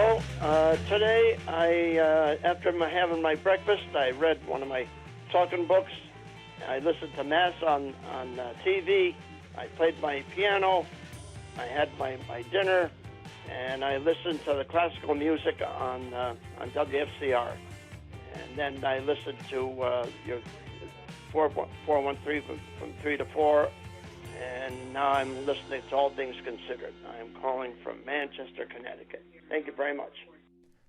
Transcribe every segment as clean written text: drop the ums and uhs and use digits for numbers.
Hello. Today, after having my breakfast, I read one of my talking books. I listened to Mass on TV. I played my piano. I had my dinner, and I listened to the classical music on WFCR. And then I listened to your 413 from 3 to 4. And now I'm listening to All Things Considered. I'm calling from Manchester, Connecticut. Thank you very much.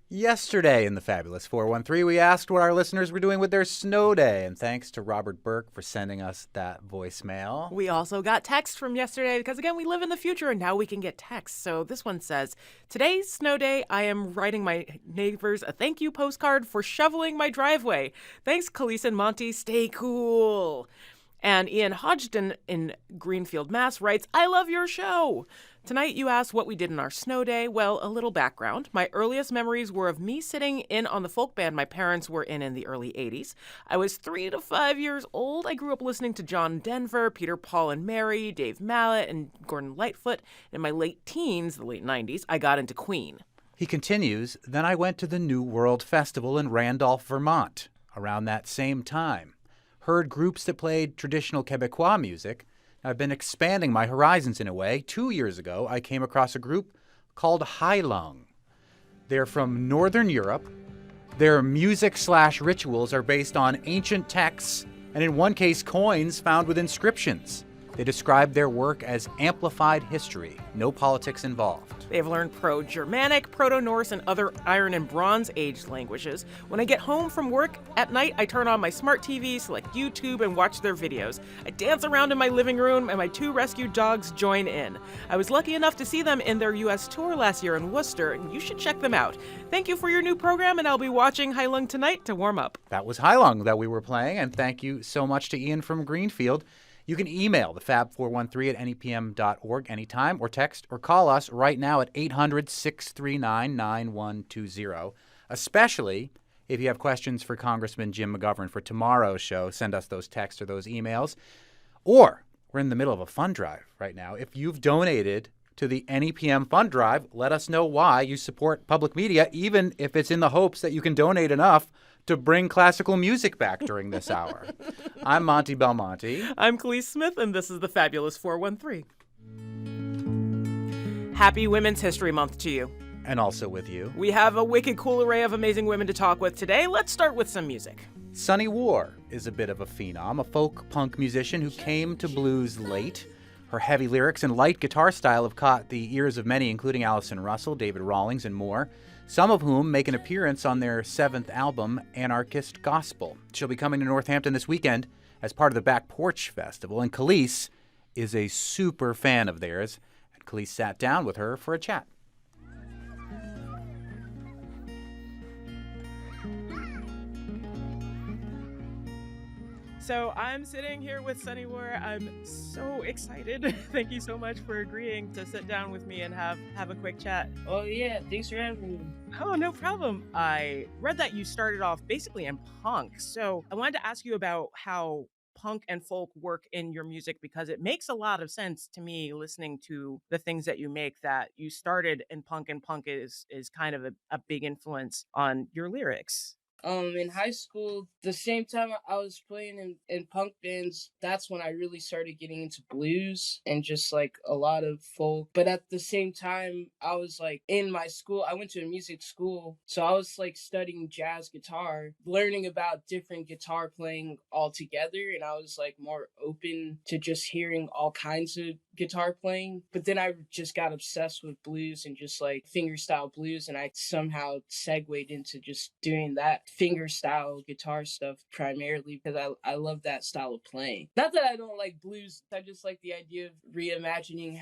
Yesterday in the Fabulous 413, we asked what our listeners were doing with their snow day, and thanks to Robert Burke for sending us that voicemail. We also got text from yesterday because, again, we live in the future and now we can get text. So this one says, today's snow day, I am writing my neighbors a thank you postcard for shoveling my driveway. Thanks, Khalees and Monte. Stay cool. And Ian Hodgson in Greenfield, Mass. writes, I love your show. Tonight you asked what we did in our snow day. Well, a little background. My earliest memories were of me sitting in on the folk band my parents were in the early 80s. I was 3 to 5 years old. I grew up listening to John Denver, Peter, Paul and Mary, Dave Mallet, and Gordon Lightfoot. In my late teens, the late 90s, I got into Queen. He continues, then I went to the New World Festival in Randolph, Vermont, around that same time. Heard groups that played traditional Quebecois music. I've been expanding my horizons in a way. 2 years ago, I came across a group called Heilung. They're from Northern Europe. Their music/rituals are based on ancient texts, and in one case, coins found with inscriptions. They describe their work as amplified history, no politics involved. They've learned Pro-Germanic, Proto-Norse, and other Iron and Bronze Age languages. When I get home from work at night, I turn on my smart TV, select YouTube, and watch their videos. I dance around in my living room, and my 2 rescued dogs join in. I was lucky enough to see them in their U.S. tour last year in Worcester, and you should check them out. Thank you for your new program, and I'll be watching Heilung tonight to warm up. That was Heilung that we were playing, and thank you so much to Ian from Greenfield. You can email the fab413@nepm.org anytime, or text or call us right now at 800-639-9120. Especially if you have questions for Congressman Jim McGovern for tomorrow's show, send us those texts or those emails. Or we're in the middle of a fund drive right now. If you've donated to the NEPM fund drive, let us know why you support public media, even if it's in the hopes that you can donate enough to bring classical music back during this hour. I'm Monte Belmonte. I'm Khalees Smith, and this is the Fabulous 413. Happy Women's History Month to you. And also with you. We have a wicked cool array of amazing women to talk with today. Let's start with some music. Sunny War is a bit of a phenom, a folk punk musician who came to blues late. Her heavy lyrics and light guitar style have caught the ears of many, including Allison Russell, David Rawlings, and more, some of whom make an appearance on their 7th album, Anarchist Gospel. She'll be coming to Northampton this weekend as part of the Backporch Festival, and Khalees is a super fan of theirs, and Khalees sat down with her for a chat. So I'm sitting here with Sunny War. I'm so excited. Thank you so much for agreeing to sit down with me and have a quick chat. Oh yeah, thanks for having me. Oh, no problem. I read that you started off basically in punk. So I wanted to ask you about how punk and folk work in your music, because it makes a lot of sense to me listening to the things that you make, that you started in punk, and punk is kind of a big influence on your lyrics. In high school, the same time I was playing in punk bands, that's when I really started getting into blues and just like a lot of folk. But at the same time, I was like in my school, I went to a music school. So I was like studying jazz guitar, learning about different guitar playing altogether. And I was like more open to just hearing all kinds of guitar playing. But then I just got obsessed with blues and just like fingerstyle blues, and I somehow segued into just doing that fingerstyle guitar stuff primarily because I love that style of playing. Not that I don't like blues, I just like the idea of reimagining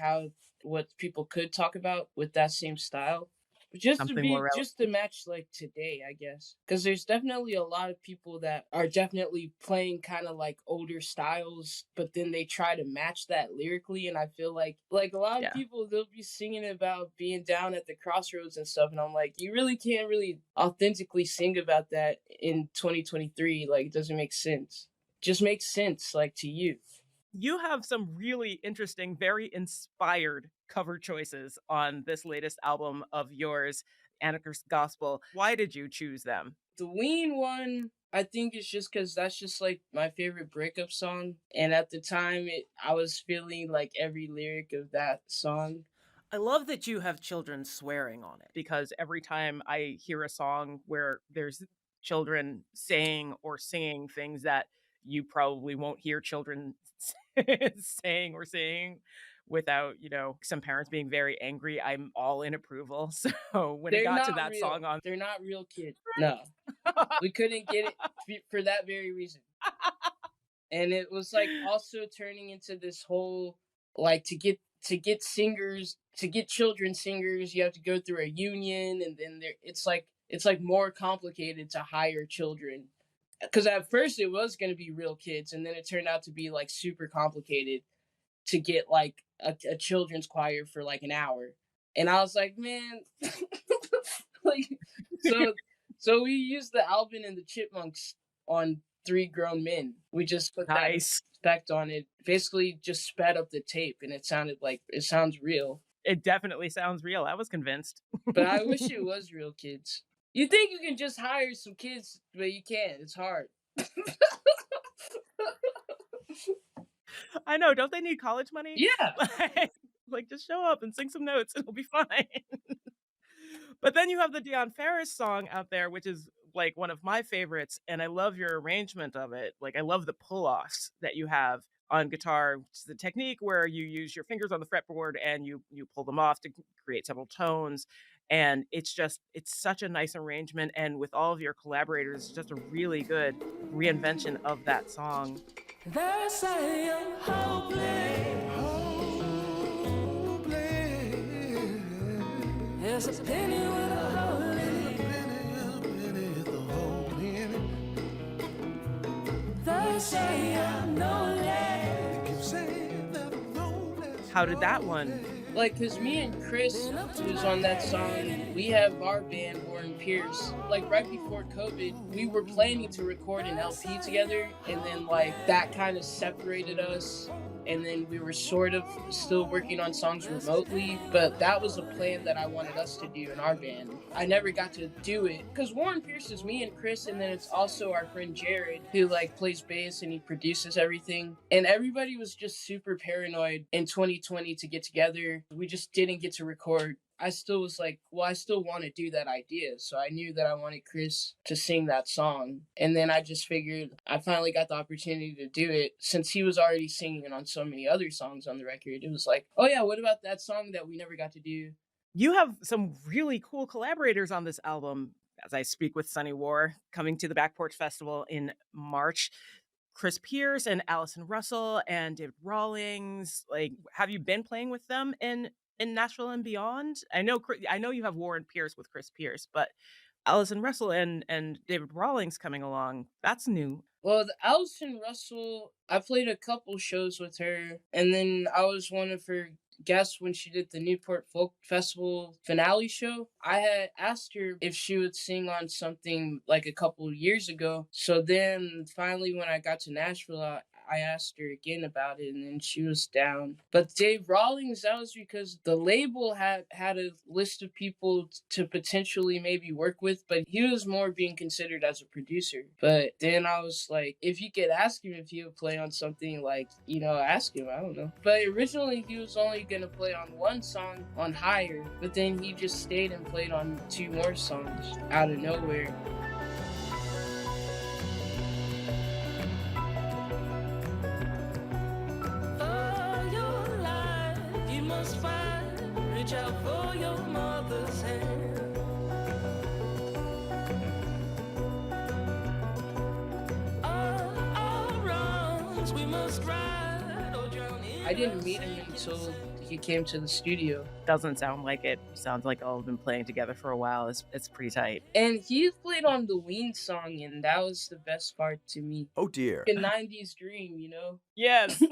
what people could talk about with that same style. Just to match like today, I guess, because there's definitely a lot of people that are definitely playing kind of like older styles, but then they try to match that lyrically, and I feel like a lot of people, they'll be singing about being down at the crossroads and stuff, and I'm like, you really can't really authentically sing about that in 2023. Like, it doesn't make sense. Just makes sense like to you. You have some really interesting, very inspired cover choices on this latest album of yours. Anarchist Gospel. Why did you choose them? The Ween one, I think it's just because that's just like my favorite breakup song. And at the time, I was feeling like every lyric of that song. I love that you have children swearing on it, because every time I hear a song where there's children saying or singing things that you probably won't hear children saying or singing without, some parents being very angry, I'm all in approval. So when it They're got to not that real. song on, They're not real kids. No. We couldn't get it for that very reason. And it was like also turning into this whole, like, to get singers, to get children singers, you have to go through a union, and then it's like more complicated to hire children. Because at first it was going to be real kids, and then it turned out to be like super complicated to get like a children's choir for like an hour. And I was like, man, like, so we used the Alvin and the Chipmunks on Three Grown Men. We just put nice. that effect on it, basically just sped up the tape, and it sounds real. It definitely sounds real. I was convinced. But I wish it was real kids. You think you can just hire some kids, but you can't. It's hard. I know. Don't they need college money? Yeah. Like, just show up and sing some notes and it'll be fine. But then you have the Dion Ferris song out there, which is like one of my favorites. And I love your arrangement of it. Like, I love the pull-offs that you have on guitar, which is the technique where you use your fingers on the fretboard and you pull them off to create several tones. And it's such a nice arrangement. And with all of your collaborators, it's just a really good reinvention of that song. They say I'm hopeless. There's a penny with a hole in it. They say I'm no less. How did that one? Like, cause me and Chris, who's on that song, we have our band, Warren Pierce. Like, right before COVID, we were planning to record an LP together, and then, like, that kind of separated us. And then we were sort of still working on songs remotely, but that was a plan that I wanted us to do in our band. I never got to do it, because Warren Pierce is me and Chris, and then it's also our friend Jared, who like plays bass and he produces everything. And everybody was just super paranoid in 2020 to get together. We just didn't get to record. I still was like, well, I still want to do that idea. So I knew that I wanted Chris to sing that song. And then I just figured I finally got the opportunity to do it. Since he was already singing it on so many other songs on the record, it was like, oh yeah, what about that song that we never got to do? You have some really cool collaborators on this album. As I speak with Sunny War, coming to the Backporch Festival in March. Chris Pierce and Allison Russell and David Rawlings. Like, have you been playing with them in Nashville and beyond? I know you have Warren Pierce with Chris Pierce, but Allison Russell and David Rawlings coming along, that's new. Well, the Allison Russell, I played a couple shows with her, and then I was one of her guests when she did the Newport Folk Festival finale show. I had asked her if she would sing on something like a couple years ago. So then finally when I got to Nashville, I asked her again about it, and then she was down. But Dave Rawlings, that was because the label had a list of people to potentially maybe work with, but he was more being considered as a producer. But then I was like, if you could ask him if he would play on something, like, ask him, I don't know. But originally he was only going to play on one song on Higher, but then he just stayed and played on 2 more songs out of nowhere. Reach out for your mother's hand. All wrongs we must right or drown in. I didn't meet him until he came to the studio. Doesn't sound like it. Sounds like all have been playing together for a while. It's pretty tight. And he played on the Ween song, and that was the best part to me. Oh dear. A 90s dream, Yes.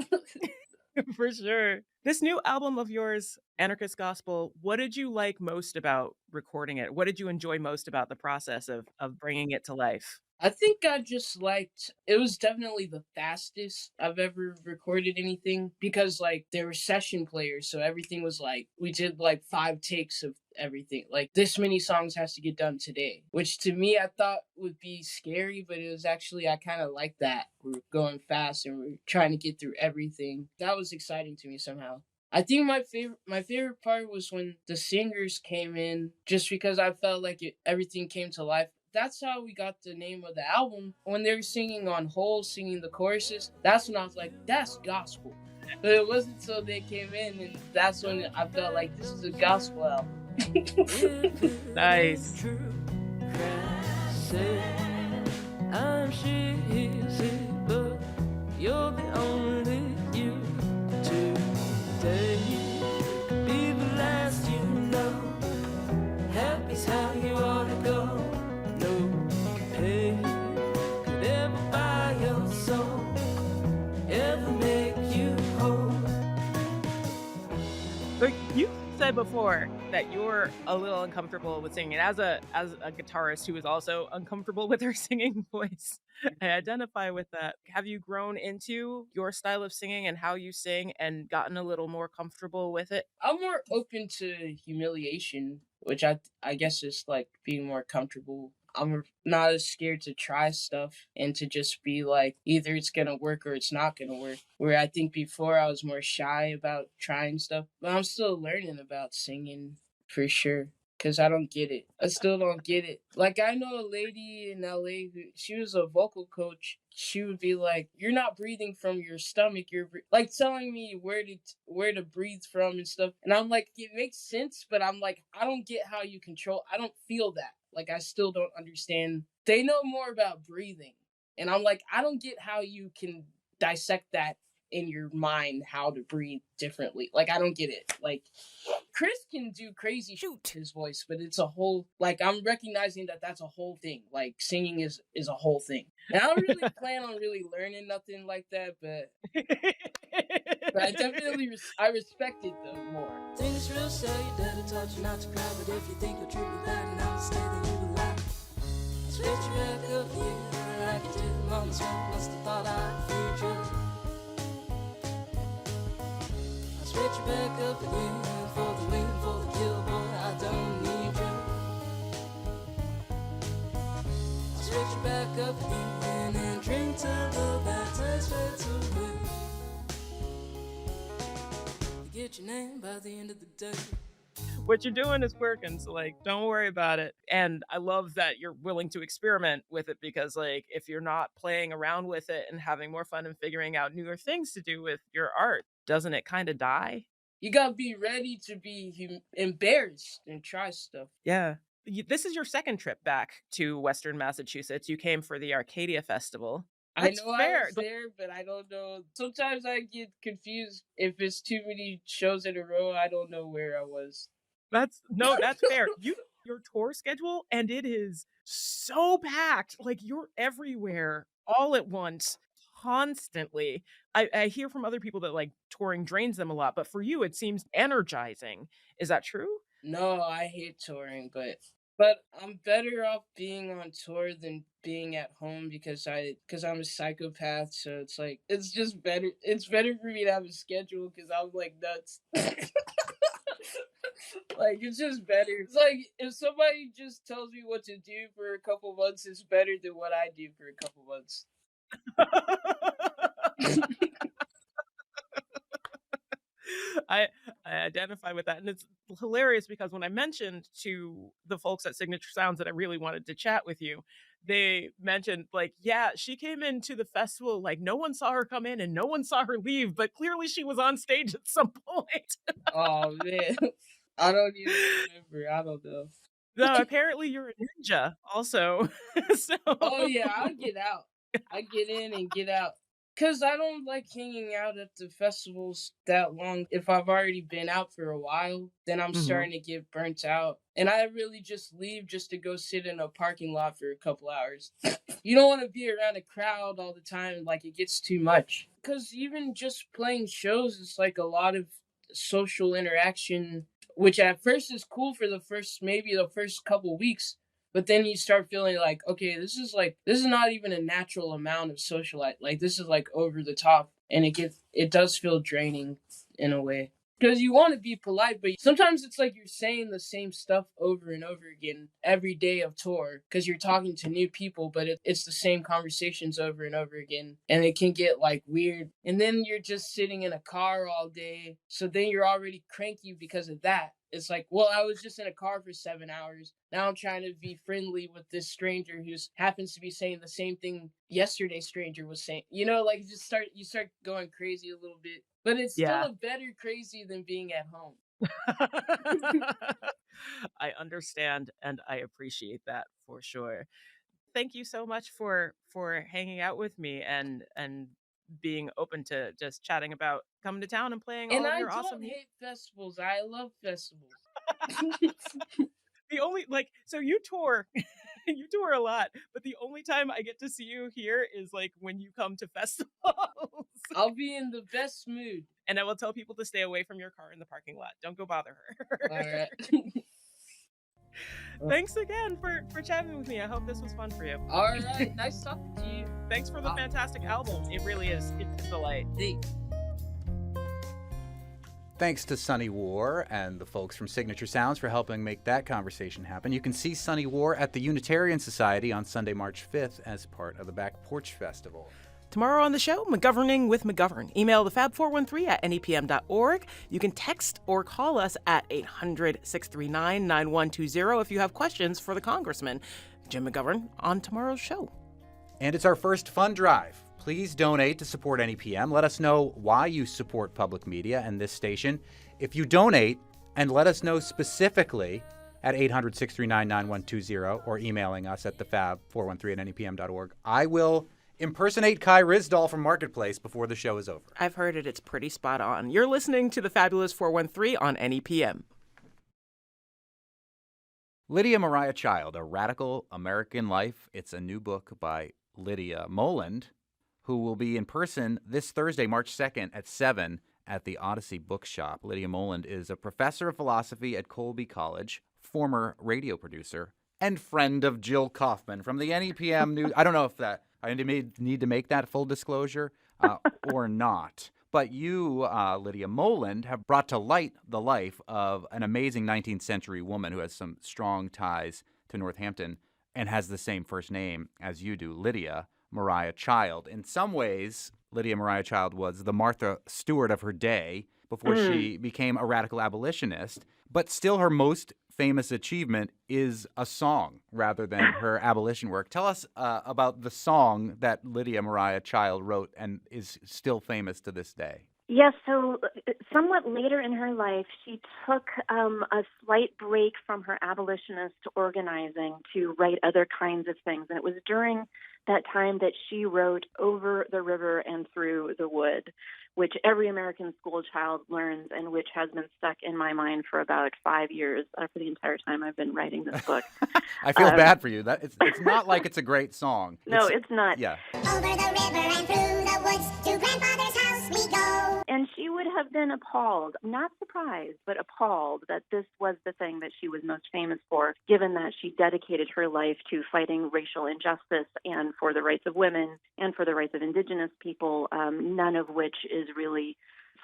For sure. This new album of yours, Anarchist Gospel, what did you like most about recording it? What did you enjoy most about the process of bringing it to life? I think I just liked it was definitely the fastest I've ever recorded anything because like there were session players, so everything was like we did like 5 takes of everything. Like this many songs has to get done today, which to me I thought would be scary, but it was actually I kind of like that. We're going fast and we're trying to get through everything. That was exciting to me somehow. I think my favorite part was when the singers came in, just because I felt like everything came to life. That's how we got the name of the album. When they were singing on hold, singing the choruses, that's when I was like, that's gospel. But it wasn't until they came in, and that's when I felt like this is a gospel album. Nice. I'm cheesy, but you're the only you today. Be the last you know. Happy's how you ought to go. No pain could ever buy your soul, ever make you whole. So you said before that you're a little uncomfortable with singing. As a guitarist who is also uncomfortable with her singing voice, I identify with that. Have you grown into your style of singing and how you sing and gotten a little more comfortable with it? I'm more open to humiliation, which I guess is like being more comfortable. I'm not as scared to try stuff and to just be like, either it's gonna work or it's not gonna work. Where I think before I was more shy about trying stuff, but I'm still learning about singing for sure. Cause I don't get it. I still don't get it. Like I know a lady in LA who she was a vocal coach. She would be like, "You're not breathing from your stomach. You're like telling me where to breathe from and stuff." And I'm like, it makes sense, but I'm like, I don't get how you control. I don't feel that. Like I still don't understand. They know more about breathing, and I'm like, I don't get how you can dissect that in your mind how to breathe differently. Like I don't get it. Like Chris can do crazy shoot his voice, but it's a whole like I'm recognizing that that's a whole thing. Like singing is a whole thing, and I don't really plan on really learning nothing like that. But I definitely I respect it though more. Things real say you dare to touch, not to cry, but if you think you'll treat me bad and I'll stay, then you will lie. Switch you back up, yeah, like you did. Mama's one must have thought I'd feed you. I switch you back up again for the win, for the kill, boy, I don't need you. I switch you back up again and drink till the batter's fades away. You get your name by the end of the day. What you're doing is working, so like don't worry about it. And I love that you're willing to experiment with it, because like if you're not playing around with it and having more fun and figuring out newer things to do with your art, doesn't it kind of die? You gotta be ready to be embarrassed and try stuff. Yeah. This is your second trip back to Western Massachusetts. You came for the Arcadia Festival. That's I know fair. I was there, but I don't know. Sometimes I get confused if it's too many shows in a row. I don't know where I was. That's fair. Your tour schedule, and it is so packed. Like you're everywhere all at once, constantly. I hear from other people that like touring drains them a lot, but for you it seems energizing. Is that true? No, I hate touring, but I'm better off being on tour than being at home because I'm a psychopath. So it's like it's just better. It's better for me to have a schedule because I'm like nuts. Like it's just better. It's like if somebody just tells me what to do for a couple months, it's better than what I do for a couple months. I identify with that, and it's hilarious because when I mentioned to the folks at Signature Sounds that I really wanted to chat with you, they mentioned like, yeah, she came into the festival like no one saw her come in and no one saw her leave, but clearly she was on stage at some point. Oh man, I don't even remember. I don't know. No, apparently you're a ninja also. So Oh yeah, I get out. I get in and get out. Cause I don't like hanging out at the festivals that long. If I've already been out for a while, then I'm starting to get burnt out. And I really just leave just to go sit in a parking lot for a couple hours. You don't want to be around a crowd all the time, like it gets too much. Cause even just playing shows, it's like a lot of social interaction, which at first is cool for maybe the first couple weeks. But then you start feeling like, okay, this is not even a natural amount of social life. Like, this is like over the top, and it does feel draining in a way. Because you want to be polite, but sometimes it's like you're saying the same stuff over and over again every day of tour because you're talking to new people, but it's the same conversations over and over again. And it can get like weird. And then you're just sitting in a car all day. So then you're already cranky because of that. It's like, well, I was just in a car for 7 hours. Now I'm trying to be friendly with this stranger who happens to be saying the same thing yesterday's stranger was saying. You know, like you start going crazy a little bit. But it's still a better crazy than being at home. I understand and I appreciate that for sure. Thank you so much for hanging out with me and being open to just chatting about coming to town and playing all of your awesome And I don't hate festivals. I love festivals. The only so you tour you tour a lot, but the only time I get to see you here is like when you come to festivals. I'll be in the best mood. And I will tell people to stay away from your car in the parking lot. Don't go bother her. All right. Thanks again for chatting with me. I hope this was fun for you. All right. Nice talking to you. Thanks for the fantastic album. It really is. It's a delight. Thanks to Sunny War and the folks from Signature Sounds for helping make that conversation happen. You can see Sunny War at the Unitarian Society on Sunday, March 5th as part of the Backporch Festival. Tomorrow on the show, McGoverning with McGovern. Email the fab413@nepm.org. You can text or call us at 800-639-9120 if you have questions for the Congressman. Jim McGovern on tomorrow's show. And it's our first fund drive. Please donate to support NEPM. Let us know why you support public media and this station. If you donate, and let us know specifically at 800-639-9120 or emailing us at thefab413@nepm.org, I will impersonate Kai Rizdal from Marketplace before the show is over. I've heard it. It's pretty spot on. You're listening to the Fabulous 413 on NEPM. Lydia Maria Child, A Radical American Life. It's a new book by Lydia Moland, who will be in person this Thursday, March 2nd at 7 at the Odyssey Bookshop. Lydia Moland is a professor of philosophy at Colby College, former radio producer, and friend of Jill Kaufman from the NEPM News. I don't know if I need to make that full disclosure or not. But you, Lydia Moland, have brought to light the life of an amazing 19th century woman who has some strong ties to Northampton and has the same first name as you do, Lydia Maria Child. In some ways, Lydia Maria Child was the Martha Stewart of her day before she became a radical abolitionist. But still her most famous achievement is a song rather than her abolition work. Tell us about the song that Lydia Maria Child wrote and is still famous to this day. Yes, so somewhat later in her life, she took a slight break from her abolitionist organizing to write other kinds of things. And it was during that time that she wrote Over the River and Through the Wood, which every American school child learns and which has been stuck in my mind for about 5 years, for the entire time I've been writing this book. I feel bad for you. It's not like it's a great song. No, it's not. Yeah. Over the river and through the woods, to grandfather's house we go. And she would have been appalled, not surprised, but appalled that this was the thing that she was most famous for, given that she dedicated her life to fighting racial injustice and for the rights of women and for the rights of indigenous people, none of which is really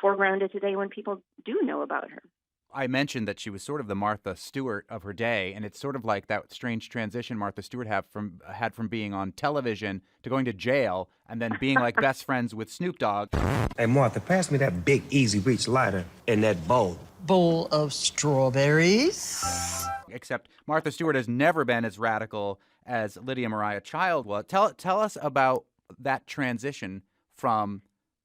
foregrounded today when people do know about her. I mentioned that she was sort of the Martha Stewart of her day, and it's sort of like that strange transition Martha Stewart had from being on television to going to jail and then being like best friends with Snoop Dogg. Hey, Martha, pass me that big Easy Reach lighter in that bowl. Bowl of strawberries. Except Martha Stewart has never been as radical as Lydia Maria Child was. Tell us about that transition from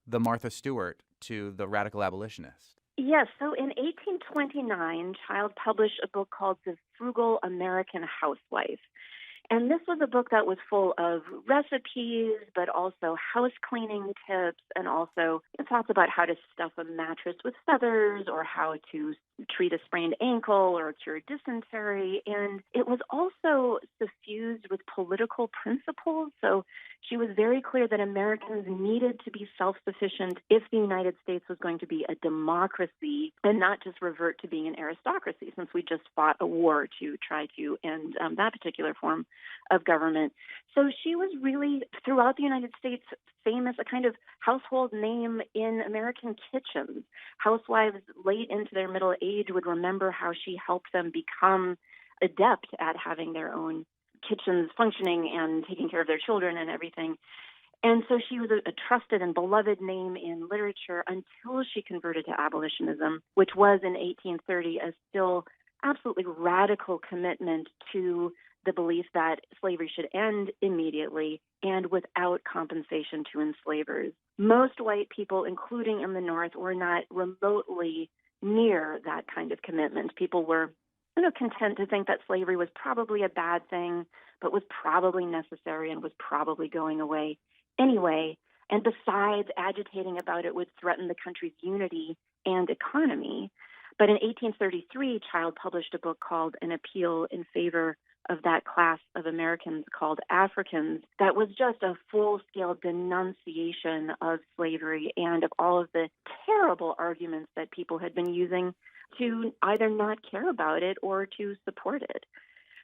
the Martha Stewart to the radical abolitionist. Yes, so in 1829, Child published a book called The Frugal American Housewife. And this was a book that was full of recipes, but also house cleaning tips, and also thoughts about how to stuff a mattress with feathers or how to treat a sprained ankle or cure dysentery. And it was also suffused with political principles. So she was very clear that Americans needed to be self-sufficient if the United States was going to be a democracy and not just revert to being an aristocracy, since we just fought a war to try to end that particular form of government. So she was really, throughout the United States, famous, a kind of household name in American kitchens. Housewives late into their middle age would remember how she helped them become adept at having their own kitchens functioning and taking care of their children and everything. And so she was a trusted and beloved name in literature until she converted to abolitionism, which was in 1830 a still absolutely radical commitment to the belief that slavery should end immediately and without compensation to enslavers. Most white people, including in the North, were not remotely near that kind of commitment. People were content to think that slavery was probably a bad thing, but was probably necessary and was probably going away anyway. And besides, agitating about it would threaten the country's unity and economy. But in 1833, Child published a book called An Appeal in Favor of that class of Americans called Africans that was just a full-scale denunciation of slavery and of all of the terrible arguments that people had been using to either not care about it or to support it.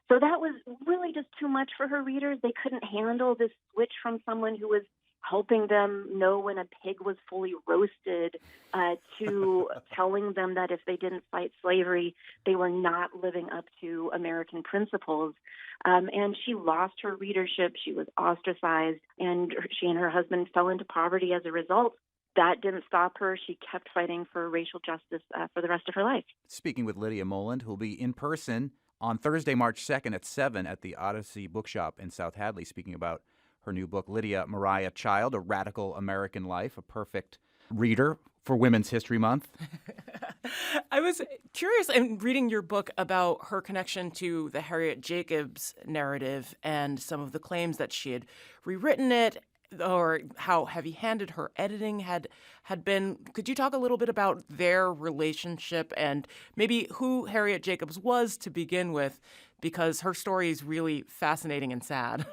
So that was really just too much for her readers. They couldn't handle this switch from someone who was helping them know when a pig was fully roasted to telling them that if they didn't fight slavery, they were not living up to American principles. And she lost her readership. She was ostracized, and she and her husband fell into poverty as a result. That didn't stop her. She kept fighting for racial justice for the rest of her life. Speaking with Lydia Moland, who'll be in person on Thursday, March 2nd at 7 at the Odyssey Bookshop in South Hadley, speaking about her new book, Lydia Maria Child, A Radical American Life, a perfect reader for Women's History Month. I was curious in reading your book about her connection to the Harriet Jacobs narrative and some of the claims that she had rewritten it, or how heavy-handed her editing had been. Could you talk a little bit about their relationship and maybe who Harriet Jacobs was to begin with, because her story is really fascinating and sad.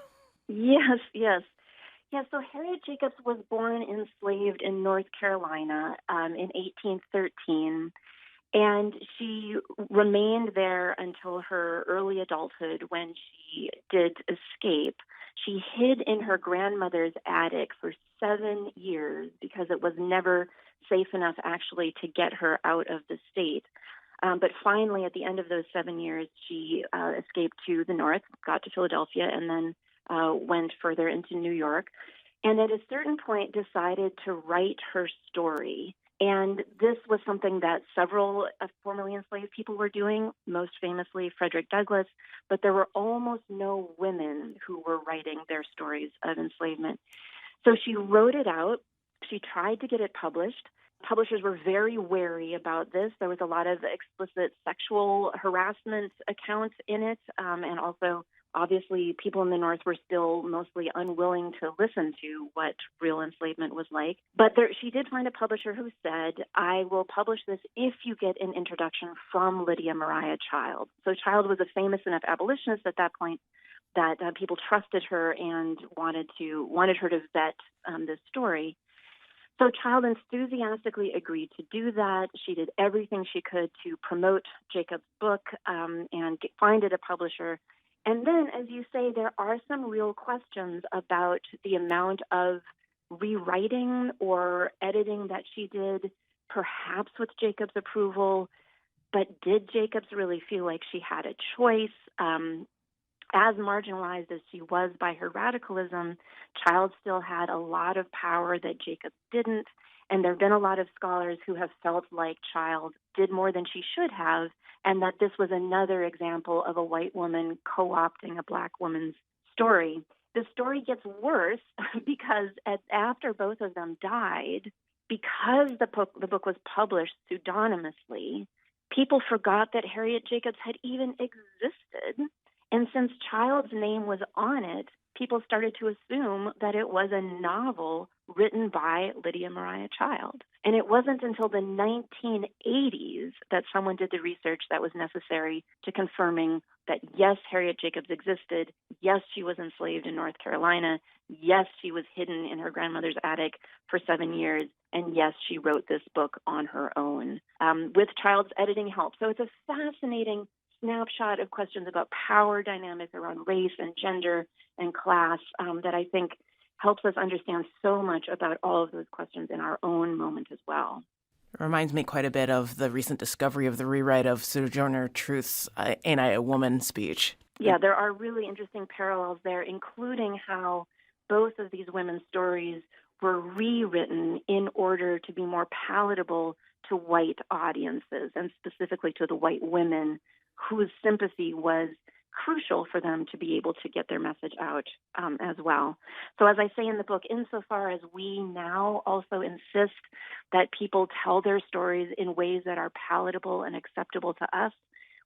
Yes. Yeah, so Harriet Jacobs was born enslaved in North Carolina in 1813, and she remained there until her early adulthood when she did escape. She hid in her grandmother's attic for 7 years because it was never safe enough actually to get her out of the state. But finally, at the end of those 7 years, she escaped to the north, got to Philadelphia, and then went further into New York. And at a certain point decided to write her story. And this was something that several formerly enslaved people were doing, most famously Frederick Douglass, but there were almost no women who were writing their stories of enslavement. So she wrote it out. She tried to get it published. Publishers were very wary about this. There was a lot of explicit sexual harassment accounts in it, and also obviously, people in the North were still mostly unwilling to listen to what real enslavement was like. But she did find a publisher who said, I will publish this if you get an introduction from Lydia Maria Child. So Child was a famous enough abolitionist at that point that people trusted her and wanted her to vet this story. So Child enthusiastically agreed to do that. She did everything she could to promote Jacobs' book and find it a publisher. And then, as you say, there are some real questions about the amount of rewriting or editing that she did, perhaps with Jacobs' approval. But did Jacobs really feel like she had a choice? As marginalized as she was by her radicalism, Child still had a lot of power that Jacobs didn't. And there have been a lot of scholars who have felt like Child did more than she should have, and that this was another example of a white woman co-opting a black woman's story. The story gets worse because after both of them died, because the book was published pseudonymously, people forgot that Harriet Jacobs had even existed. And since Child's name was on it, people started to assume that it was a novel written by Lydia Maria Child. And it wasn't until the 1980s that someone did the research that was necessary to confirming that, yes, Harriet Jacobs existed, yes, she was enslaved in North Carolina, yes, she was hidden in her grandmother's attic for 7 years, and yes, she wrote this book on her own with Child's editing help. So it's a fascinating snapshot of questions about power dynamics around race and gender and class that I think helps us understand so much about all of those questions in our own moment as well. It reminds me quite a bit of the recent discovery of the rewrite of Sojourner Truth's Ain't I a Woman speech. Yeah, there are really interesting parallels there, including how both of these women's stories were rewritten in order to be more palatable to white audiences, and specifically to the white women whose sympathy was crucial for them to be able to get their message out as well. So as I say in the book, insofar as we now also insist that people tell their stories in ways that are palatable and acceptable to us,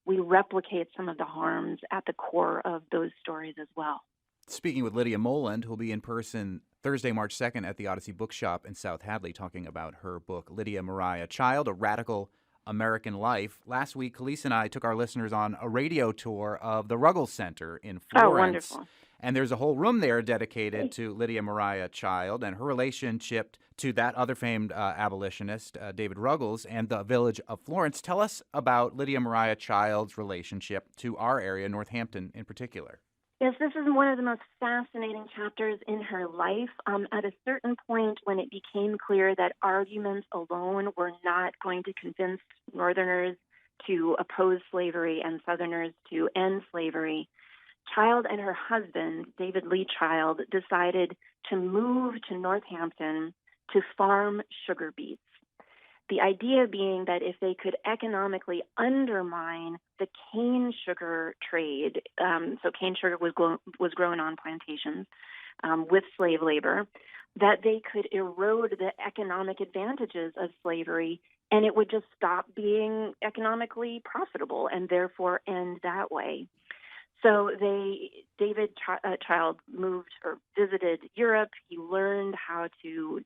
we replicate some of the harms at the core of those stories as well. Speaking with Lydia Moland, who'll be in person Thursday, March 2nd at the Odyssey Bookshop in South Hadley, talking about her book, Lydia Maria Child, A Radical American Life. Last week, Khalees and I took our listeners on a radio tour of the Ruggles Center in Florence. Oh, wonderful. And there's a whole room there dedicated to Lydia Maria Child and her relationship to that other famed abolitionist, David Ruggles, and the village of Florence. Tell us about Lydia Maria Child's relationship to our area, Northampton in particular. Yes, this is one of the most fascinating chapters in her life. At a certain point, when it became clear that arguments alone were not going to convince Northerners to oppose slavery and Southerners to end slavery, Child and her husband, David Lee Child, decided to move to Northampton to farm sugar beets. The idea being that if they could economically undermine the cane sugar trade, so cane sugar was grown on plantations with slave labor, that they could erode the economic advantages of slavery, and it would just stop being economically profitable and therefore end that way. So David Child moved or visited Europe. He learned how to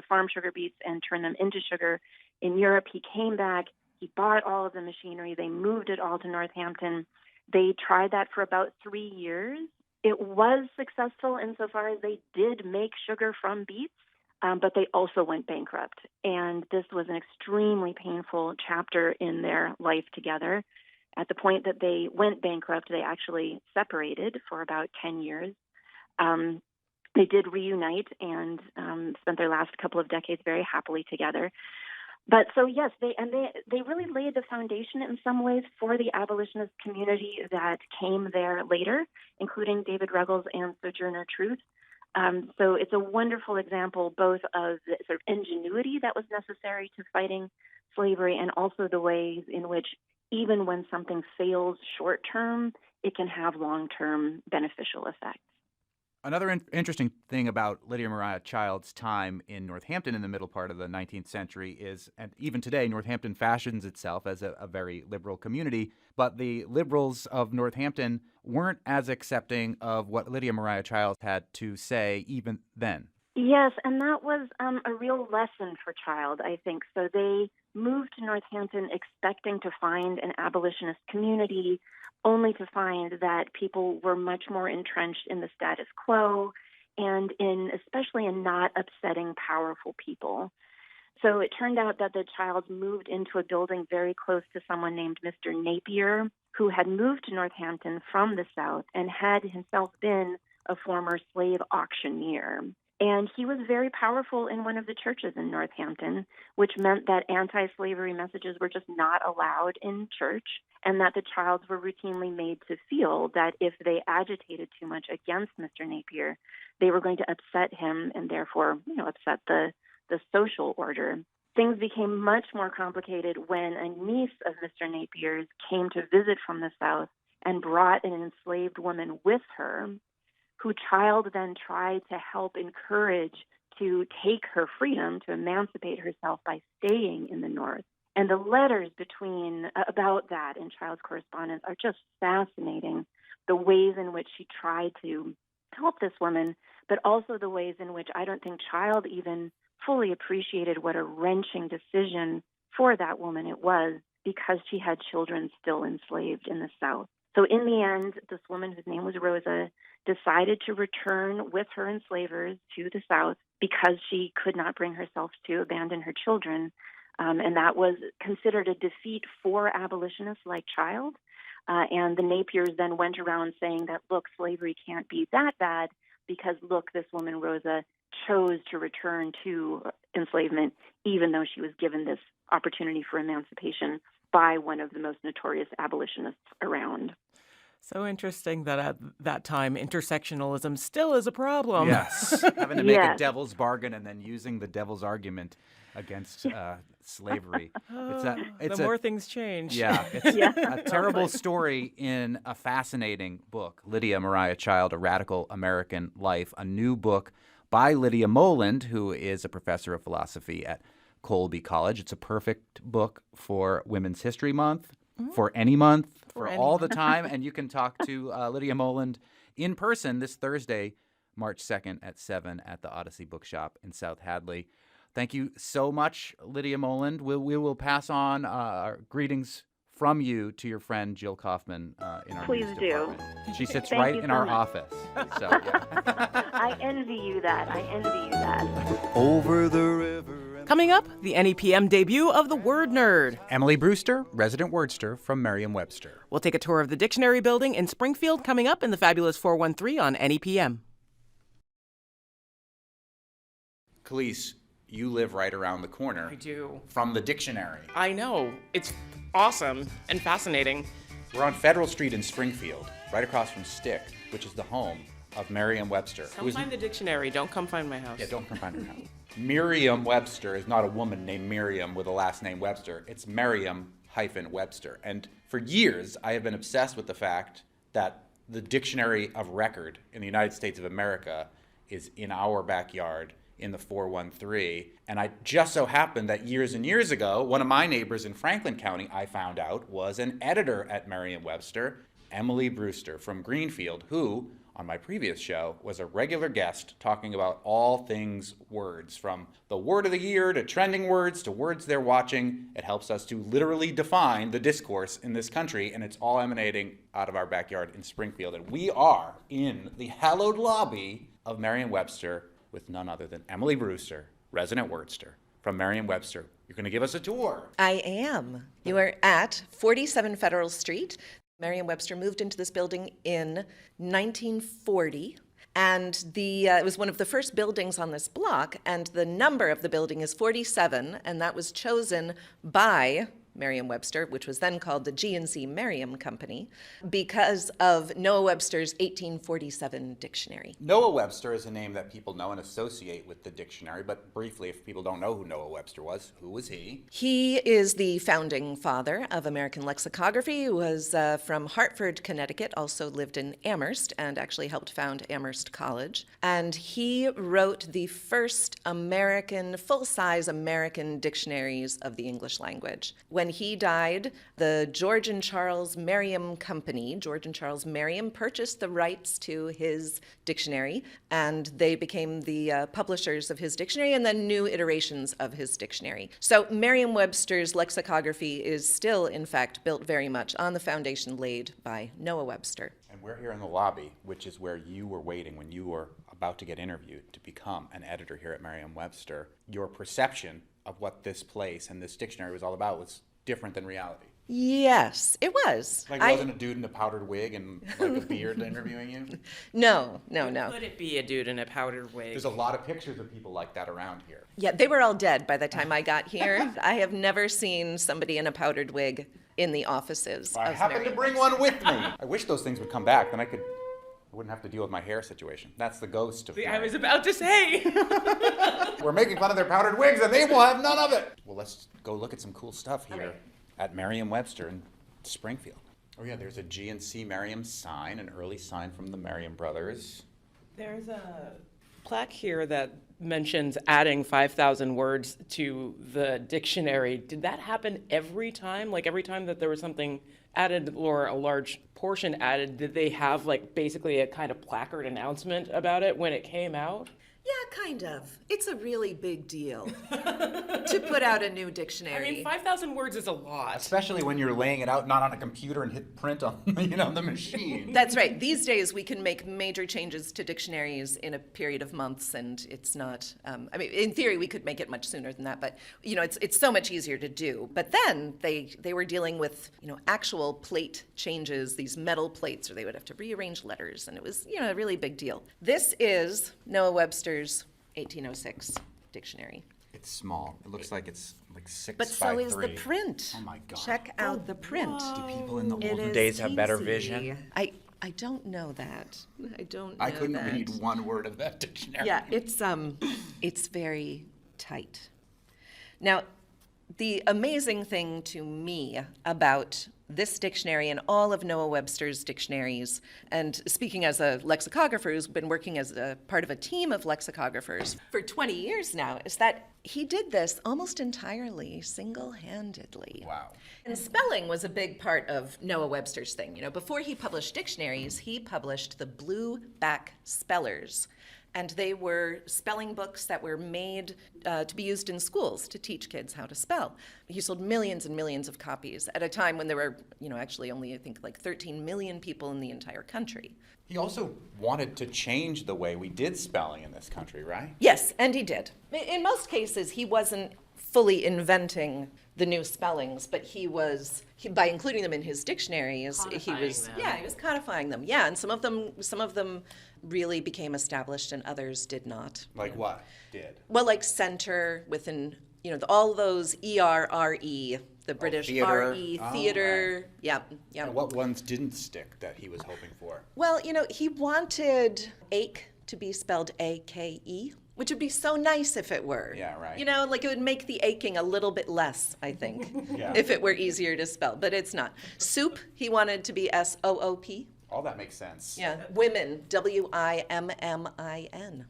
farm sugar beets and turn them into sugar in Europe. He came back. He bought all of the machinery. They moved it all to Northampton. They tried that for about 3 years. It was successful insofar as they did make sugar from beets, but they also went bankrupt. And this was an extremely painful chapter in their life together. At the point that they went bankrupt, they actually separated for about 10 years. They did reunite and spent their last couple of decades very happily together. But so, yes, they really laid the foundation in some ways for the abolitionist community that came there later, including David Ruggles and Sojourner Truth. So it's a wonderful example both of the sort of ingenuity that was necessary to fighting slavery and also the ways in which even when something fails short term, it can have long-term beneficial effects. Another interesting thing about Lydia Maria Child's time in Northampton in the middle part of the 19th century is, and even today, Northampton fashions itself as a very liberal community, but the liberals of Northampton weren't as accepting of what Lydia Maria Child had to say even then. Yes, and that was a real lesson for Child, I think. So they moved to Northampton expecting to find an abolitionist community, only to find that people were much more entrenched in the status quo and especially in not upsetting powerful people. So it turned out that the Childs moved into a building very close to someone named Mr. Napier, who had moved to Northampton from the South and had himself been a former slave auctioneer. And he was very powerful in one of the churches in Northampton, which meant that anti-slavery messages were just not allowed in church, and that the Childs were routinely made to feel that if they agitated too much against Mr. Napier, they were going to upset him and therefore, upset the social order. Things became much more complicated when a niece of Mr. Napier's came to visit from the South and brought an enslaved woman with her, who Child then tried to help encourage to take her freedom, to emancipate herself by staying in the North. And the letters about that in Child's correspondence are just fascinating, the ways in which she tried to help this woman, but also the ways in which I don't think Child even fully appreciated what a wrenching decision for that woman it was, because she had children still enslaved in the South. So in the end, this woman, whose name was Rosa, decided to return with her enslavers to the South because she could not bring herself to abandon her children. And that was considered a defeat for abolitionists like Child. And the Napiers then went around saying that, look, slavery can't be that bad because, look, this woman, Rosa, chose to return to enslavement, even though she was given this opportunity for emancipation by one of the most notorious abolitionists around. So interesting that at that time, intersectionalism still is a problem. Yes, having to make a devil's bargain and then using the devil's argument against slavery. The more things change. Yeah, it's a terrible story in a fascinating book. Lydia Maria Child, A Radical American Life, a new book by Lydia Moland, who is a professor of philosophy at Colby College. It's a perfect book for Women's History Month, for any month, for all the time. And you can talk to Lydia Moland in person this Thursday, March 2nd at 7 at the Odyssey Bookshop in South Hadley. Thank you so much, Lydia Moland. We will pass on our greetings from you to your friend Jill Kaufman in our news department. She sits right in our office. So, yeah. I envy you that. Over the river. Coming up, the NEPM debut of the Word Nerd. Emily Brewster, resident wordster from Merriam-Webster. We'll take a tour of the Dictionary Building in Springfield coming up in the fabulous 413 on NEPM. Khalees, you live right around the corner. I do. From the Dictionary. I know. It's awesome and fascinating. We're on Federal Street in Springfield, right across from Stick, which is the home of Merriam-Webster. Come find the dictionary. Don't come find my house. Yeah, don't come find my house. Merriam-Webster is not a woman named Miriam with a last name Webster. It's Merriam-Webster. And for years, I have been obsessed with the fact that the dictionary of record in the United States of America is in our backyard in the 413. And I just so happened that years and years ago, one of my neighbors in Franklin County, I found out, was an editor at Merriam-Webster, Emily Brewster from Greenfield, who, on my previous show, was a regular guest talking about all things words, from the word of the year to trending words to words they're watching. It helps us to literally define the discourse in this country, and it's all emanating out of our backyard in Springfield. And we are in the hallowed lobby of Merriam-Webster with none other than Emily Brewster, resident wordster from Merriam-Webster. You're going to give us a tour. I am. You are at 47 Federal Street. Merriam-Webster moved into this building in 1940, and it was one of the first buildings on this block, and the number of the building is 47, and that was chosen by Merriam-Webster, which was then called the G&C Merriam Company, because of Noah Webster's 1847 dictionary. Noah Webster is a name that people know and associate with the dictionary, but briefly, if people don't know who Noah Webster was, who was he? He is the founding father of American lexicography, who was from Hartford, Connecticut, also lived in Amherst, and actually helped found Amherst College. And he wrote the first full-size American dictionaries of the English language. When he died, the George and Charles Merriam Company, George and Charles Merriam, purchased the rights to his dictionary, and they became the publishers of his dictionary and then new iterations of his dictionary. So Merriam-Webster's lexicography is still, in fact, built very much on the foundation laid by Noah Webster. And we're here in the lobby, which is where you were waiting when you were about to get interviewed to become an editor here at Merriam-Webster. Your perception of what this place and this dictionary was all about was different than reality. Yes, it was. Like, wasn't a dude in a powdered wig and like a beard interviewing you? No. Could it be a dude in a powdered wig? There's a lot of pictures of people like that around here. Yeah, they were all dead by the time I got here. I have never seen somebody in a powdered wig in the offices. I happened to bring one with me. I wish those things would come back, then I wouldn't have to deal with my hair situation. That's the ghost of I was about to say. We're making fun of their powdered wigs and they will have none of it. Well, let's go look at some cool stuff here at Merriam-Webster in Springfield. Oh yeah, there's a G&C Merriam sign, an early sign from the Merriam brothers. There's a plaque here that mentions adding 5,000 words to the dictionary. Did that happen every time? Like every time that there was something added, or a large portion added, did they have like basically a kind of placard announcement about it when it came out? Yeah, kind of. It's a really big deal to put out a new dictionary. I mean, 5,000 words is a lot. Especially when you're laying it out not on a computer and hit print on the machine. That's right. These days we can make major changes to dictionaries in a period of months, and it's not. I mean, in theory we could make it much sooner than that, but it's so much easier to do. But then they were dealing with actual plate changes, these metal plates, or they would have to rearrange letters, and it was a really big deal. This is Noah Webster's 1806 dictionary. It's small. It looks like it's like 6 But by 3. so is the print. Oh my God. Check out the print. Do people in the It olden is days have better teensy. vision? I don't know that. I couldn't read one word of that dictionary. Yeah, it's very tight. Now, the amazing thing to me about this dictionary and all of Noah Webster's dictionaries, and speaking as a lexicographer who's been working as a part of a team of lexicographers for 20 years now, is that he did this almost entirely single-handedly. Wow. And spelling was a big part of Noah Webster's thing. Before he published dictionaries, he published the Blue Back Spellers. And they were spelling books that were made to be used in schools to teach kids how to spell. He sold millions and millions of copies at a time when there were, actually only, I think, like 13 million people in the entire country. He also wanted to change the way we did spelling in this country, right? Yes, and he did. In most cases, he wasn't fully inventing the new spellings, but by including them in his dictionaries, he was codifying them. Yeah, and some of them really became established and others did not. Like what did? Well, like center within, all those ERRE, the British theater. RE, theater. Right. Yeah. And what ones didn't stick that he was hoping for? Well, he wanted ache to be spelled AKE, which would be so nice if it were. Yeah, right. Like it would make the aching a little bit less, I think, Yeah. if it were easier to spell, but it's not. Soup, he wanted to be SOOP. All that makes sense. Yeah. Women, WIMMIN.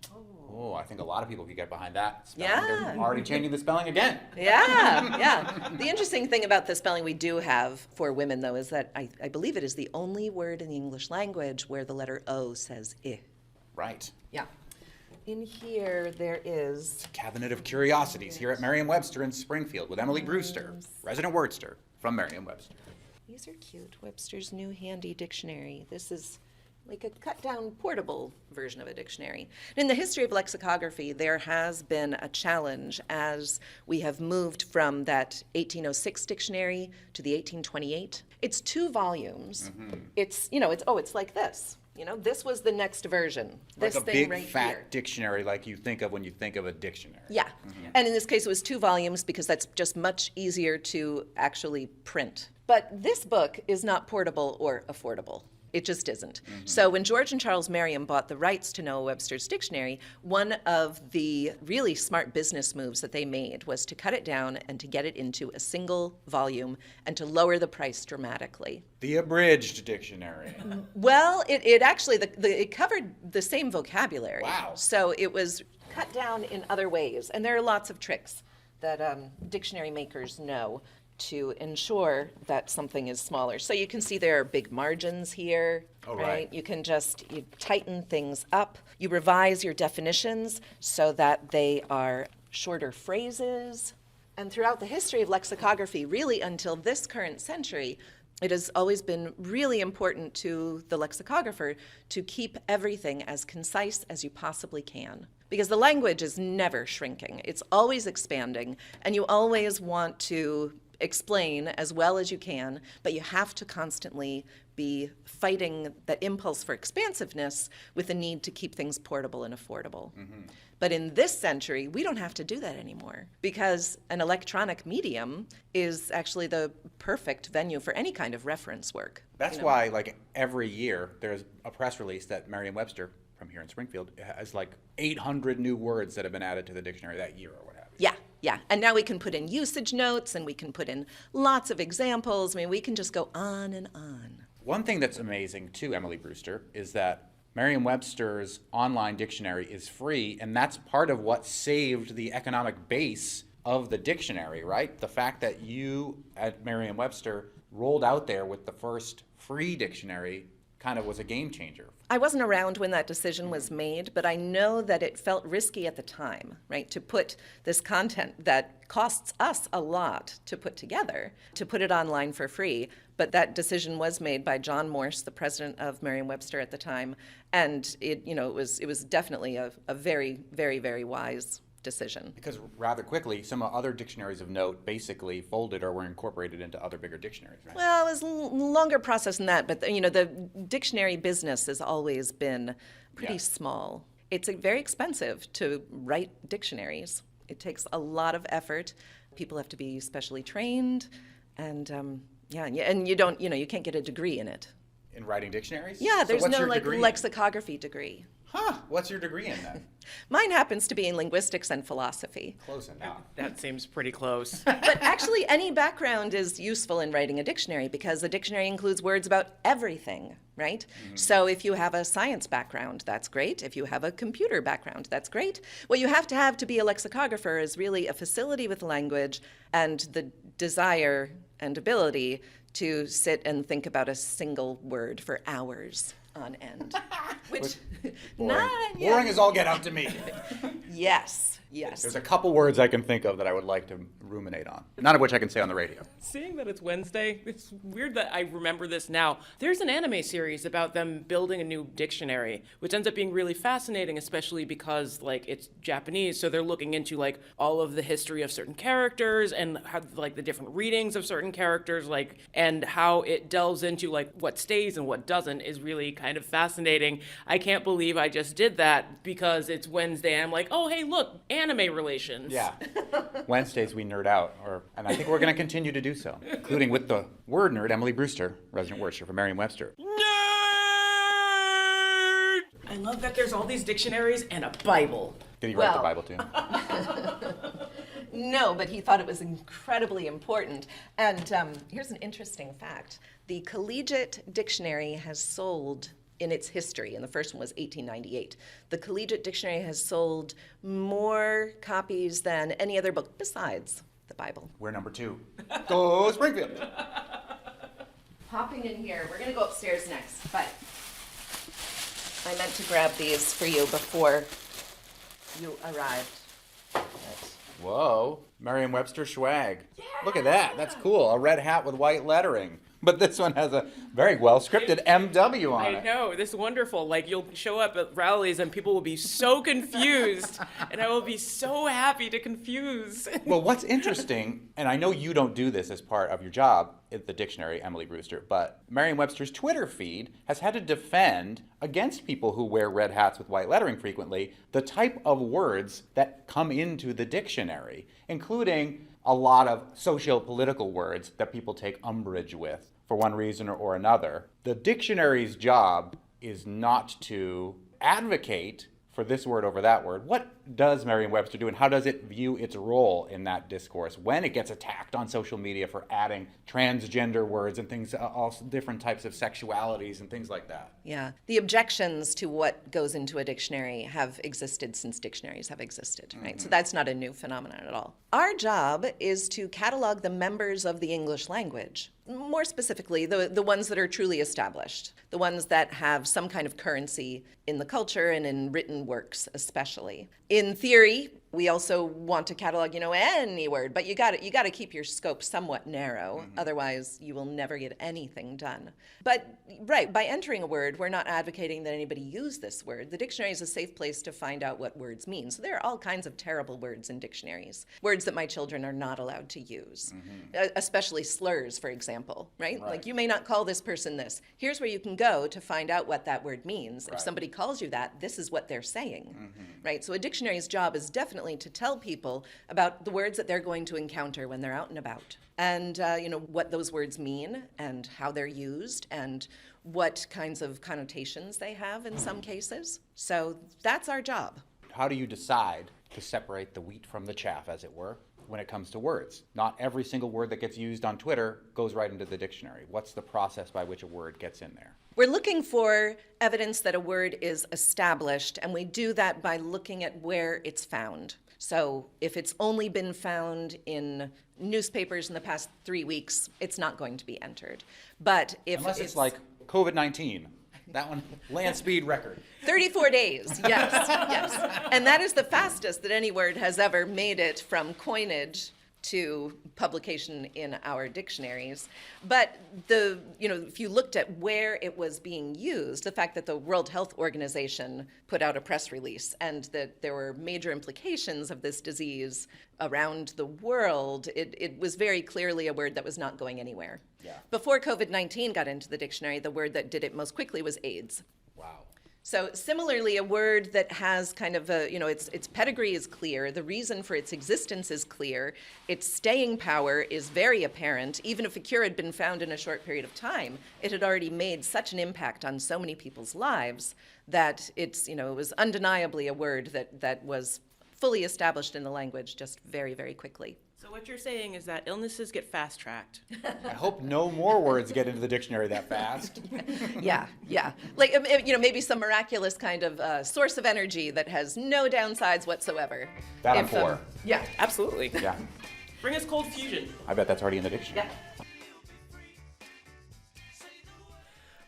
Oh, I think a lot of people could get behind that spelling. Yeah. They're already changing the spelling again. Yeah. The interesting thing about the spelling we do have for women, though, is that I believe it is the only word in the English language where the letter O says I. Right. Yeah. In here, there is Cabinet of Curiosities here at Merriam-Webster in Springfield with Emily Brewster, resident wordster from Merriam-Webster. These are cute. Webster's New Handy Dictionary. This is like a cut-down portable version of a dictionary. In the history of lexicography, there has been a challenge as we have moved from that 1806 dictionary to the 1828. It's 2 volumes. Mm-hmm. It's like this. This was the next version. Like this a thing big right fat here. dictionary like you think of when you think of a dictionary. Yeah. Mm-hmm. And in this case, it was 2 volumes because that's just much easier to actually print. But this book is not portable or affordable. It just isn't. Mm-hmm. So when George and Charles Merriam bought the rights to Noah Webster's dictionary, one of the really smart business moves that they made was to cut it down and to get it into a single volume and to lower the price dramatically. The abridged dictionary. Well, it actually, it covered the same vocabulary. Wow. So it was cut down in other ways. And there are lots of tricks that dictionary makers know to ensure that something is smaller. So you can see there are big margins here, right? You can you tighten things up. You revise your definitions so that they are shorter phrases. And throughout the history of lexicography, really until this current century, it has always been really important to the lexicographer to keep everything as concise as you possibly can. Because the language is never shrinking. It's always expanding, and you always want to explain as well as you can, but you have to constantly be fighting that impulse for expansiveness with the need to keep things portable and affordable. Mm-hmm. But in this century, we don't have to do that anymore because an electronic medium is actually the perfect venue for any kind of reference work. That's why, like, every year there's a press release that Merriam-Webster from here in Springfield has like 800 new words that have been added to the dictionary that year or what have you. Yeah. And now we can put in usage notes and we can put in lots of examples. I mean, we can just go on and on. One thing that's amazing too, Emily Brewster, is that Merriam-Webster's online dictionary is free, and that's part of what saved the economic base of the dictionary, right? The fact that you at Merriam-Webster rolled out there with the first free dictionary kind of was a game changer. I wasn't around when that decision was made, but I know that it felt risky at the time, right? To put this content that costs us a lot to put together, to put it online for free. But that decision was made by John Morse, the president of Merriam-Webster at the time, and it was definitely a very, very, very wise decision. Because rather quickly, some other dictionaries of note basically folded or were incorporated into other bigger dictionaries, right? Well, it was a longer process than that, but the dictionary business has always been pretty small. It's very expensive to write dictionaries. It takes a lot of effort. People have to be specially trained, and and you can't get a degree in it. In writing dictionaries? Yeah, there's so no degree lexicography degree. Huh, what's your degree in that? Mine happens to be in linguistics and philosophy. Close enough. That seems pretty close. But actually, any background is useful in writing a dictionary because a dictionary includes words about everything, right? Mm-hmm. So if you have a science background, that's great. If you have a computer background, that's great. What you have to be a lexicographer is really a facility with language and the desire and ability to sit and think about a single word for hours on end. Which boring as all get out to me. Yes. There's a couple words I can think of that I would like to ruminate on, none of which I can say on the radio. Seeing that it's Wednesday, it's weird that I remember this now. There's an anime series about them building a new dictionary, which ends up being really fascinating, especially because it's Japanese, so they're looking into all of the history of certain characters and how the different readings of certain characters, and how it delves into what stays and what doesn't is really kind of fascinating. I can't believe I just did that because it's Wednesday and I'm like, oh hey look, anime relations. Yeah. Wednesdays we nerd out, and I think we're going to continue to do so, including with the word nerd, Emily Brewster, resident wordster from Merriam-Webster. Nerd! I love that there's all these dictionaries and a Bible. Did he write the Bible too? No, but he thought it was incredibly important. And here's an interesting fact. The Collegiate Dictionary has sold, in its history, and the first one was 1898, the Collegiate Dictionary has sold more copies than any other book besides the Bible. We're number 2. Go Springfield! Popping in here, we're going to go upstairs next, but I meant to grab these for you before you arrived. Whoa, Merriam-Webster swag. Yeah. Look at that, that's cool. A red hat with white lettering. But this one has a very well-scripted MW on it. I know, this is wonderful. You'll show up at rallies and people will be so confused, and I will be so happy to confuse. Well, what's interesting, and I know you don't do this as part of your job at the dictionary, Emily Brewster, but Merriam-Webster's Twitter feed has had to defend against people who wear red hats with white lettering frequently the type of words that come into the dictionary, including a lot of socio-political words that people take umbrage with for one reason or another. The dictionary's job is not to advocate for this word over that word. What does Merriam-Webster do, and how does it view its role in that discourse when it gets attacked on social media for adding transgender words and things, all different types of sexualities and things like that? Yeah. The objections to what goes into a dictionary have existed since dictionaries have existed, right? Mm-hmm. So that's not a new phenomenon at all. Our job is to catalog the members of the English language. More specifically, the ones that are truly established, the ones that have some kind of currency in the culture and in written works especially. In theory, we also want to catalog, any word, but you got to keep your scope somewhat narrow, mm-hmm. Otherwise you will never get anything done. But right, by entering a word, we're not advocating that anybody use this word. The dictionary is a safe place to find out what words mean. So there are all kinds of terrible words in dictionaries, words that my children are not allowed to use, mm-hmm. Especially slurs, for example, right? You may not call this person this. Here's where you can go to find out what that word means. Right. If somebody calls you that, this is what they're saying, mm-hmm. right? So a dictionary's job is definitely to tell people about the words that they're going to encounter when they're out and about, and what those words mean and how they're used and what kinds of connotations they have in some cases. So that's our job. How do you decide to separate the wheat from the chaff, as it were? when it comes to words. Not every single word that gets used on Twitter goes right into the dictionary. What's the process by which a word gets in there? We're looking for evidence that a word is established, and we do that by looking at where it's found. So if it's only been found in newspapers in the past 3 weeks, it's not going to be entered. But if Unless it's like COVID-19, that one, land speed record. 34 days, yes, yes. And that is the fastest that any word has ever made it from coinage to publication in our dictionaries. But if you looked at where it was being used, the fact that the World Health Organization put out a press release and that there were major implications of this disease around the world, it was very clearly a word that was not going anywhere. Yeah. Before COVID-19 got into the dictionary, the word that did it most quickly was AIDS. Wow. So similarly, a word that has kind of its pedigree is clear, the reason for its existence is clear, its staying power is very apparent. Even if a cure had been found in a short period of time, it had already made such an impact on so many people's lives that it was undeniably a word that was fully established in the language just very, very quickly. So what you're saying is that illnesses get fast-tracked. I hope no more words get into the dictionary that fast. Yeah. Like, maybe some miraculous kind of source of energy that has no downsides whatsoever. That I'm for. Yeah, absolutely. Yeah. Bring us cold fusion. I bet that's already in the dictionary. Yeah.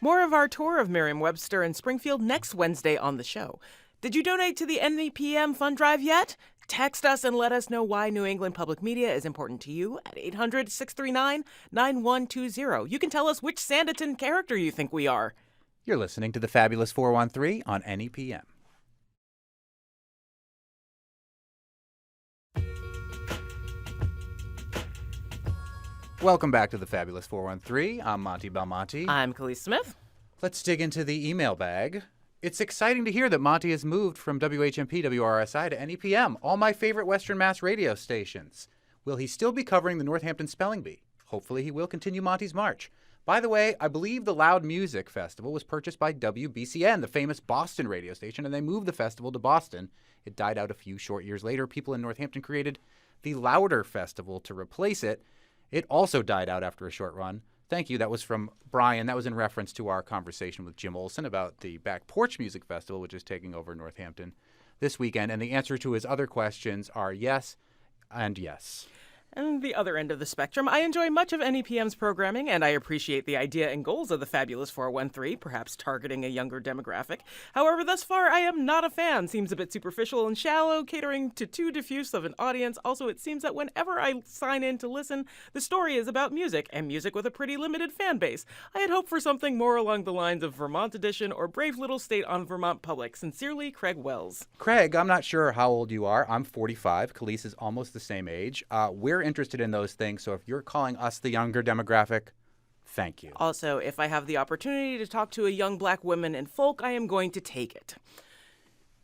More of our tour of Merriam-Webster in Springfield next Wednesday on the show. Did you donate to the NEPM fund drive yet? Text us and let us know why New England Public Media is important to you at 800-639-9120. You can tell us which Sanditon character you think we are. You're listening to the Fabulous 413 on NEPM. Welcome back to the Fabulous 413. I'm Monte Belmonte. I'm Khalees Smith. Let's dig into the email bag. It's exciting to hear that Monte has moved from WHMP WRSI to NEPM, all my favorite Western Mass radio stations. Will he still be covering the Northampton Spelling Bee? Hopefully he will continue Monte's march. By the way, I believe the Loud Music Festival was purchased by WBCN, the famous Boston radio station, and they moved the festival to Boston. It died out a few short years later. People in Northampton created the Louder Festival to replace it. It also died out after a short run. Thank you. That was from Brian. That was in reference to our conversation with Jim Olson about the Backporch Music Festival, which is taking over Northampton this weekend. And the answer to his other questions are yes and yes. And the other end of the spectrum, I enjoy much of NEPM's programming, and I appreciate the idea and goals of the Fabulous 413, perhaps targeting a younger demographic. However, thus far, I am not a fan. Seems a bit superficial and shallow, catering to too diffuse of an audience. Also, it seems that whenever I sign in to listen, the story is about music, and music with a pretty limited fan base. I had hoped for something more along the lines of Vermont Edition or Brave Little State on Vermont Public. Sincerely, Craig Wells. Craig, I'm not sure how old you are. I'm 45. Khalees is almost the same age. We're interested in those things, so if you're calling us the younger demographic, thank you. Also, if I have the opportunity to talk to a young black woman in folk, I am going to take it.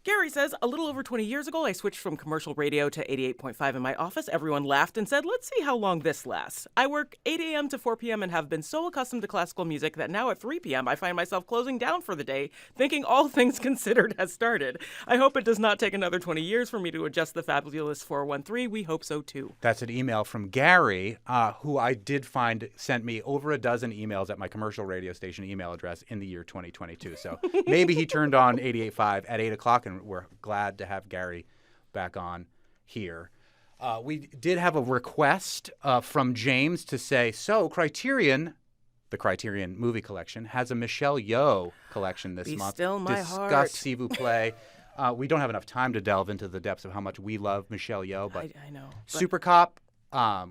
Gary says, a little over 20 years ago, I switched from commercial radio to 88.5 in my office. Everyone laughed and said, let's see how long this lasts. I work 8 a.m. to 4 p.m. and have been so accustomed to classical music that now at 3 p.m. I find myself closing down for the day, thinking all things considered has started. I hope it does not take another 20 years for me to adjust the Fabulous 413. We hope so, too. That's an email from Gary, who I did find sent me over a dozen emails at my commercial radio station email address in the year 2022. So maybe he turned on 88.5 at 8 o'clock, and we're glad to have Gary back on here. We did have a request from James to say, so Criterion, the Criterion movie collection, has a Michelle Yeoh collection this month. Be still my Discuss, heart. s'il vous plaît. We don't have enough time to delve into the depths of how much we love Michelle Yeoh, but I know. Super Cop,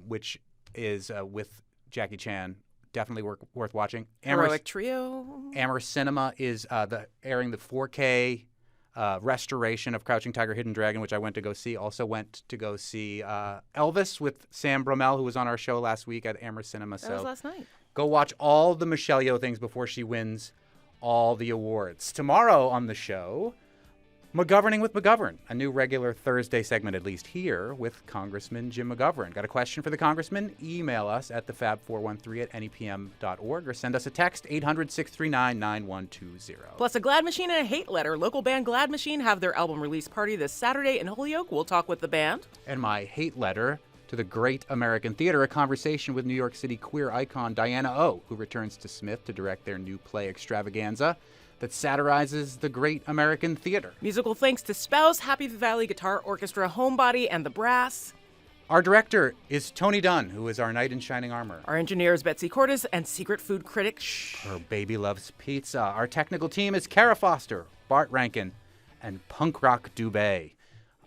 which is with Jackie Chan, definitely worth watching. Heroic Trio. Amherst Cinema is airing the 4K restoration of Crouching Tiger, Hidden Dragon, which I went to go see. Also went to go see Elvis with Sam Bromell, who was on our show last week at Amherst Cinema. That was last night. Go watch all the Michelle Yeoh things before she wins all the awards. Tomorrow on the show, McGoverning with McGovern, a new regular Thursday segment, at least here, with Congressman Jim McGovern. Got a question for the Congressman? Email us at thefab413@nepm.org or send us a text, 800-639-9120. Plus a Glad Machine and a Hate Letter. Local band Glad Machine have their album release party this Saturday in Holyoke. We'll talk with the band. And my hate letter to the Great American Theater, a conversation with New York City queer icon Diana O, who returns to Smith to direct their new play extravaganza that satirizes the Great American Theater. Musical thanks to Spouse, Happy Valley Guitar Orchestra, Homebody, and the Brass. Our director is Tony Dunn, who is our knight in shining armor. Our engineer is Betsy Cordes, and secret food critic, Her baby loves pizza. Our technical team is Kara Foster, Bart Rankin, and Punk Rock Dubé.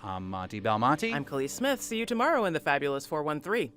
I'm Monte Belmonte. I'm Khalees Smith. See you tomorrow in the Fabulous 413.